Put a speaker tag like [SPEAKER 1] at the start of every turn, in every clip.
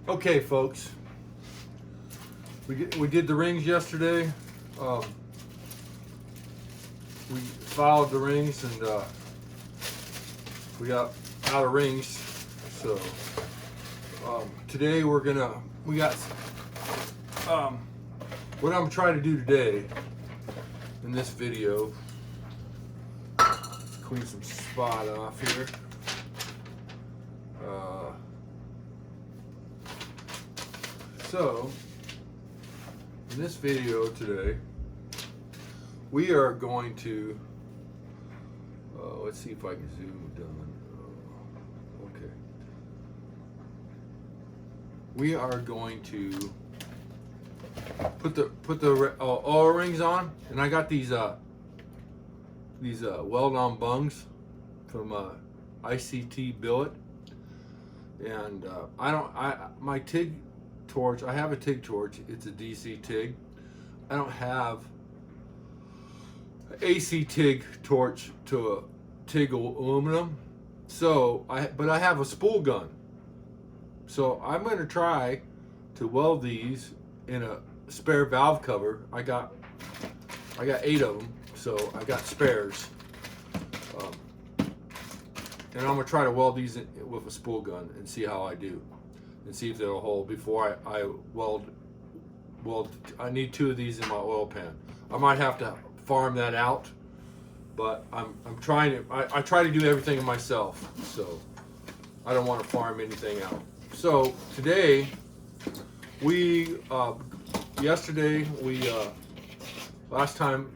[SPEAKER 1] Okay, folks, we did the rings yesterday. We followed the rings and we got out of rings. So today what I'm gonna try to do today in this video. Let's clean some spot off here. So, in this video today, we are going to, let's see if I can zoom down. Okay. We are going to put the O-rings on, and I got these weld-on bungs from ICT Billet, and my TIG torch. I have a TIG torch. It's a DC TIG. I don't have an AC TIG torch to a TIG aluminum. But I have a spool gun. So I'm going to try to weld these in a spare valve cover. I got 8 of them, so I got spares. And I'm going to try to weld these with a spool gun and see how I do. And see if they'll hold before I weld. I need 2 of these in my oil pan. I might have to farm that out, but I'm trying to. I try to do everything myself, so I don't want to farm anything out. So today, last time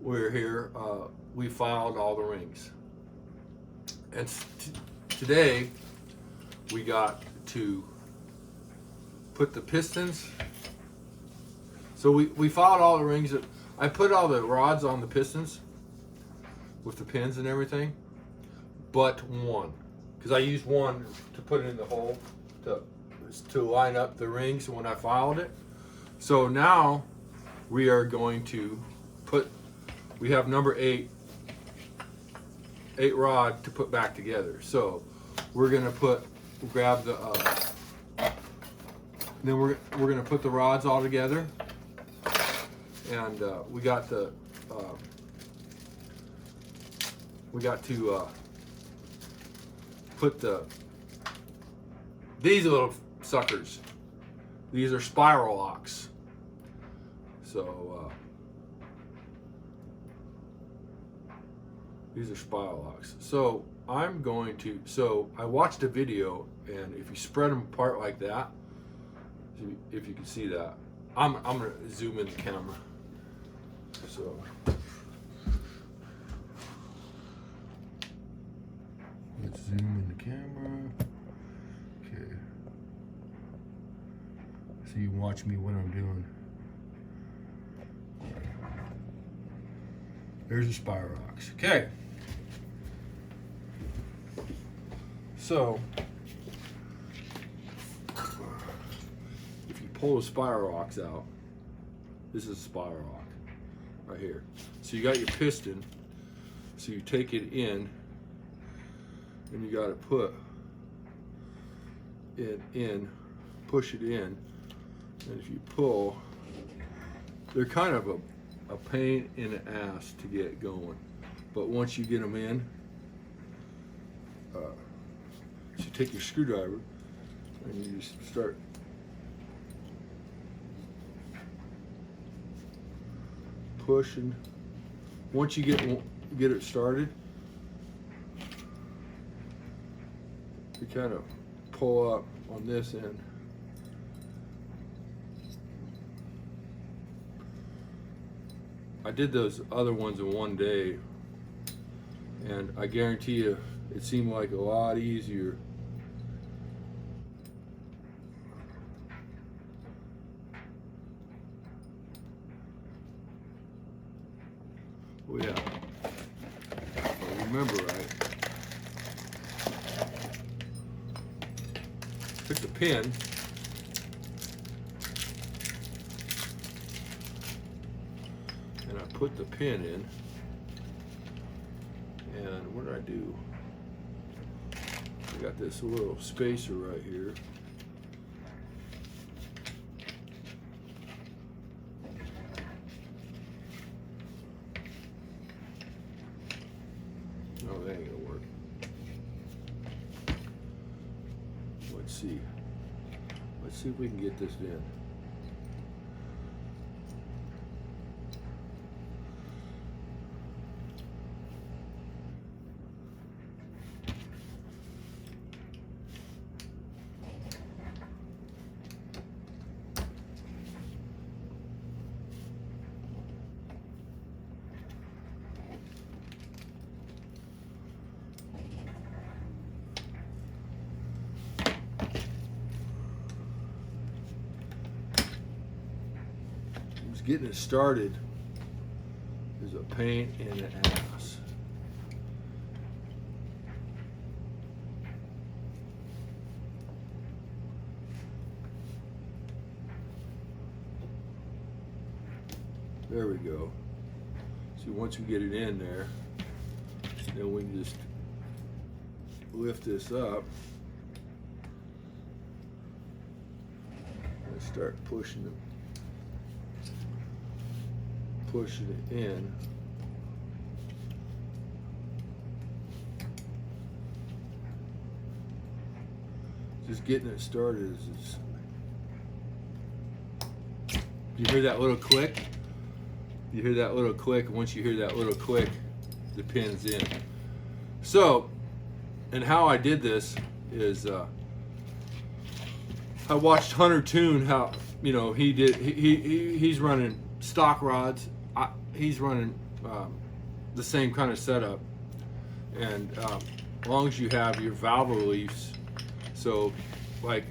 [SPEAKER 1] we were here, we filed all the rings, and today we got to put the pistons. So we filed all the rings. I put all the rods on the pistons with the pins and everything, but one, because I used one to put it in the hole to line up the rings when I filed it. So now we are going to we have number 8 rod to put back together. So we're gonna grab the then we're gonna put the rods all together, and we got to put these little suckers. These are spiral locks. So these are spiral locks. So I'm going to, I watched a video, and if you spread them apart like that, if you can see that, I'm gonna zoom in the camera. So let's zoom in the camera. Okay. So you can watch me what I'm doing. There's the spiral locks. Okay. So, if you pull the spiral locks out, this is a spiral lock right here. So you got your piston, so you take it in, and you got to put it in, push it in, and if you pull, they're kind of a pain in the ass to get going, but once you get them in, so you take your screwdriver and you just start pushing. Once you get it started, you kind of pull up on this end. I did those other ones in one day, and I guarantee you it seemed like a lot easier. Oh yeah, if I remember right. Pick the pin. And I put the pin in. And what did I do? got this little spacer right here. Oh, that ain't gonna work. Let's see. Let's see if we can get this in. Getting it started is a pain in the ass. There we go. See, once we get it in there, then we can just lift this up and start pushing it in. Just getting it started is you hear that little click? You hear that little click, and once you hear that little click, the pin's in. So, and how I did this is I watched Hunter Toon, how, you know, he's running stock rods. He's running the same kind of setup, and as long as you have your valve reliefs, so like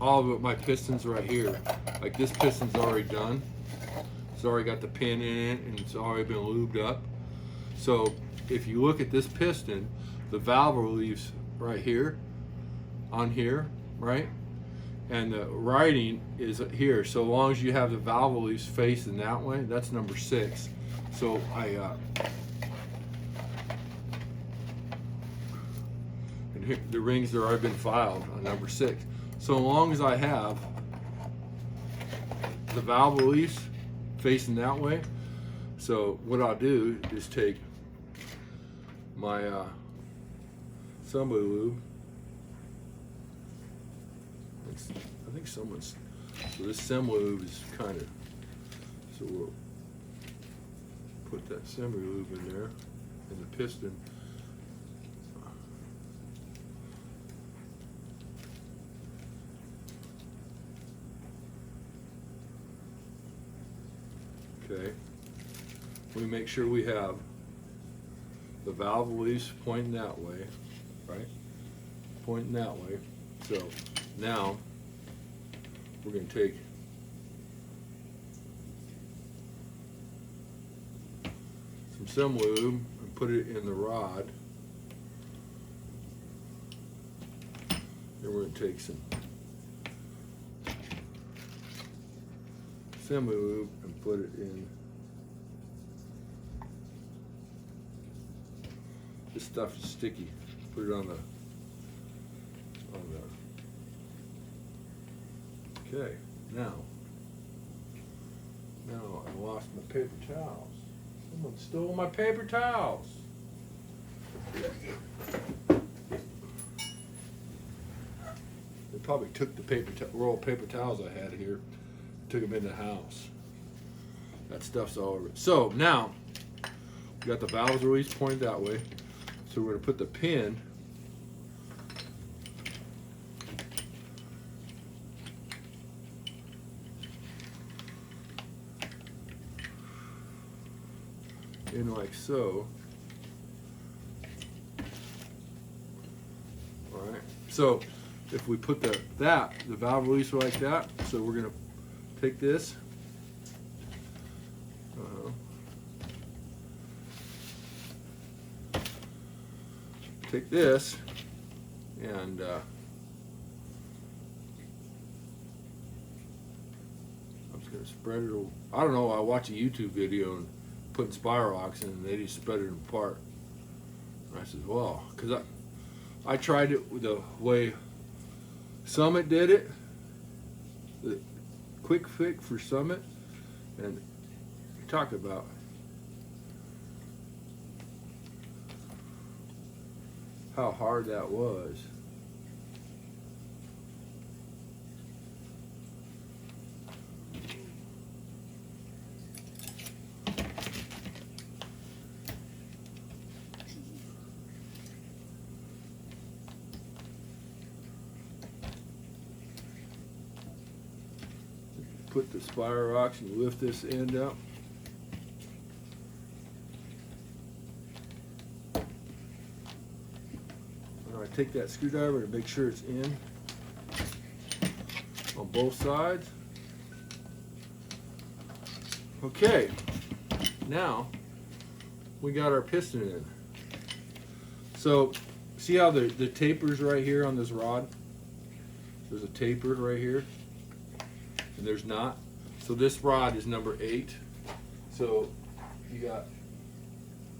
[SPEAKER 1] all of my pistons right here, like this piston's already done, it's already got the pin in it and it's already been lubed up. So if you look at this piston, the valve reliefs right here, on here, right? And the writing is here. So long as you have the valve reliefs facing that way, that's number 6. So and here, the rings that already been filed on number 6. So long as I have the valve reliefs facing that way, so what I'll do is take my assembly lube. I think someone's, so this assembly lube is kind of, so we'll put that assembly lube in there, and the piston. Okay, we make sure we have the valve release pointing that way, right? Pointing that way. So now we're going to take some lube and put it in the rod. Then we're going to take some lube and put it in. This stuff is sticky. Put it on the okay, now I lost my paper towels. Someone stole my paper towels. They probably took the roll of paper towels I had here, took them in the house. That stuff's all over it. So now we got the valves release pointed that way. So we're going to put the pin in like so. All right. So if we put the valve release like that, so we're going to take this. Take this and I'm just going to spread it. I don't know. I watch a YouTube video and putting Spirox in, and they just spread it apart. And I said, well, because I tried it the way Summit did it, the quick fix for Summit, and talk about how hard that was. Put the spiral rocks and lift this end up. I take that screwdriver to make sure it's in on both sides. Okay, now we got our piston in. So see how the taper's right here on this rod? There's a taper right here, and there's not. So this rod is number 8. So you got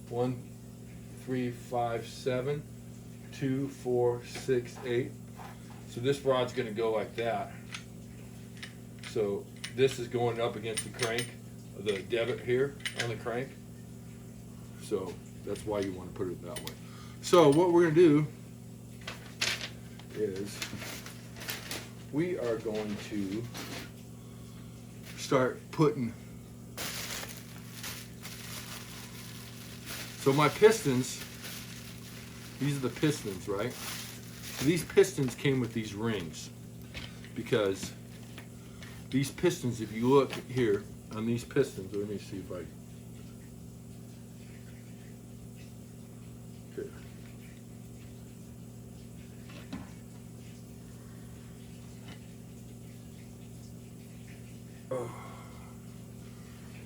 [SPEAKER 1] 1, 3, 5, 7, 2, 4, 6, 8. So this rod's going to go like that. So this is going up against the crank, the debit here on the crank. So that's why you want to put it that way. So what we're going to do is we are going to start putting. So my pistons, these are the pistons, right? So these pistons came with these rings, because these pistons, if you look here on these pistons, let me see if I. Okay.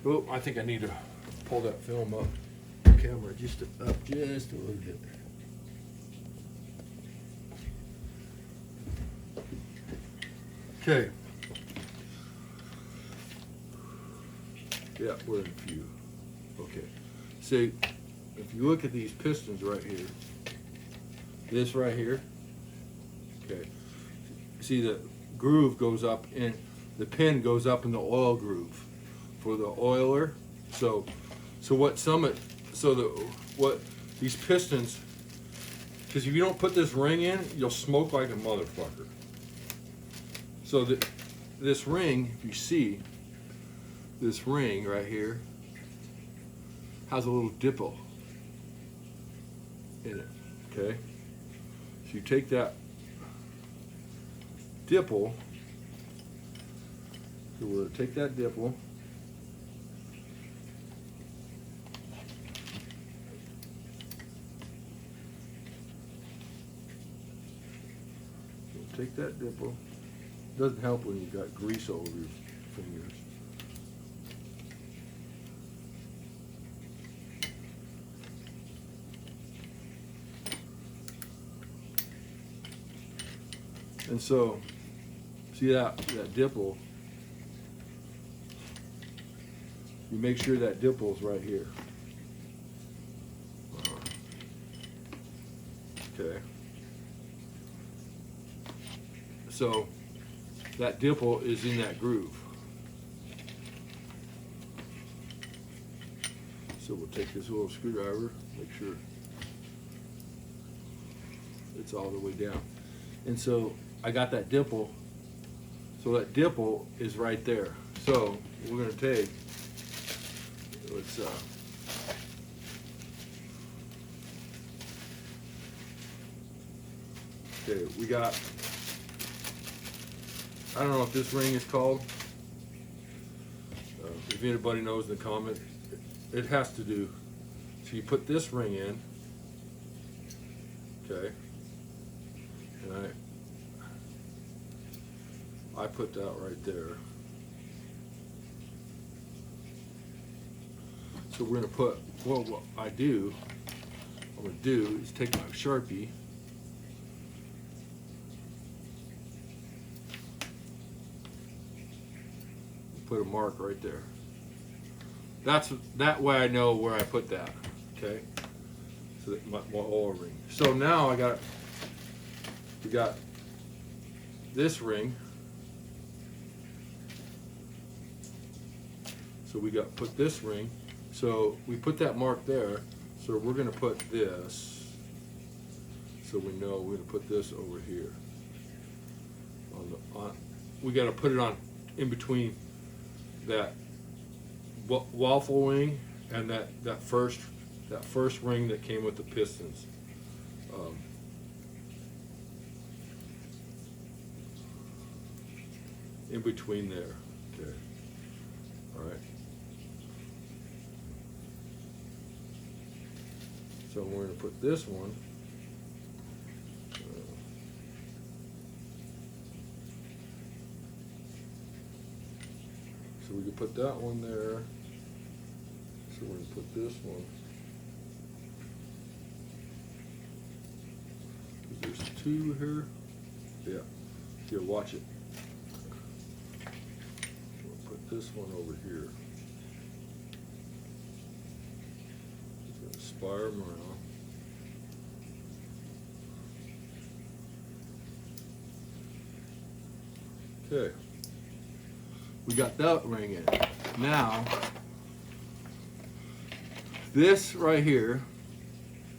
[SPEAKER 1] Oh, I think I need to pull that film up, camera just up just a little bit. Okay. Yeah, we're in view. Okay. See, if you look at these pistons right here, this right here, okay. See, the groove goes up in, the pin goes up in the oil groove for the oiler. So what Summit, what these pistons, because if you don't put this ring in, you'll smoke like a motherfucker. So this ring, if you see, this ring right here has a little dipple in it, okay? So you take that dipple, so we'll take that dipple, take that dipple. Doesn't help when you've got grease all over your fingers. And so, see that dipple, you make sure that dipple's right here. Okay. So that dipple is in that groove. So we'll take this little screwdriver, make sure it's all the way down. And so I got that dipple, so that dipple is right there. So we're going to take, let's okay, we got, I don't know if this ring is called. If anybody knows in the comment, it has to do. So you put this ring in, okay, and I put that right there. So we're gonna put, well, what I'm gonna do is take my Sharpie, put a mark right there. That way I know where I put that, okay? So that my oil ring. So now I got we got this ring. So we got put this ring. So we put that mark there. So we're going to put this. So we know we're going to put this over here. We got to put it on in between that waffle ring and that first ring that came with the pistons. In between there. Okay. All right. So we're going to put this one. So we can put that one there. So we're going to put this one. There's two here. Yeah. Here, watch it. We'll put this one over here. Just going to spire them around. Okay. We got that ring in. Now, this right here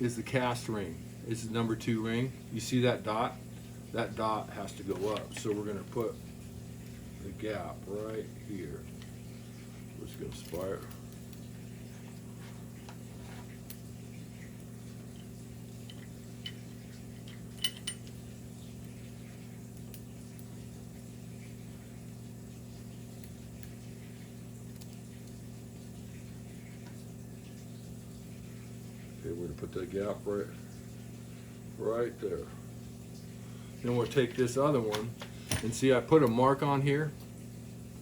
[SPEAKER 1] is the cast ring. It's the number 2 ring. You see that dot? That dot has to go up. So we're going to put the gap right here. We're just going to spire. Okay, we're going to put that gap right there. Then we'll take this other one, and see I put a mark on here.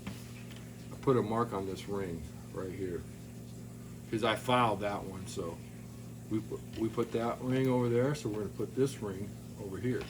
[SPEAKER 1] I put a mark on this ring right here because I filed that one. So we put that ring over there. So we're going to put this ring over here.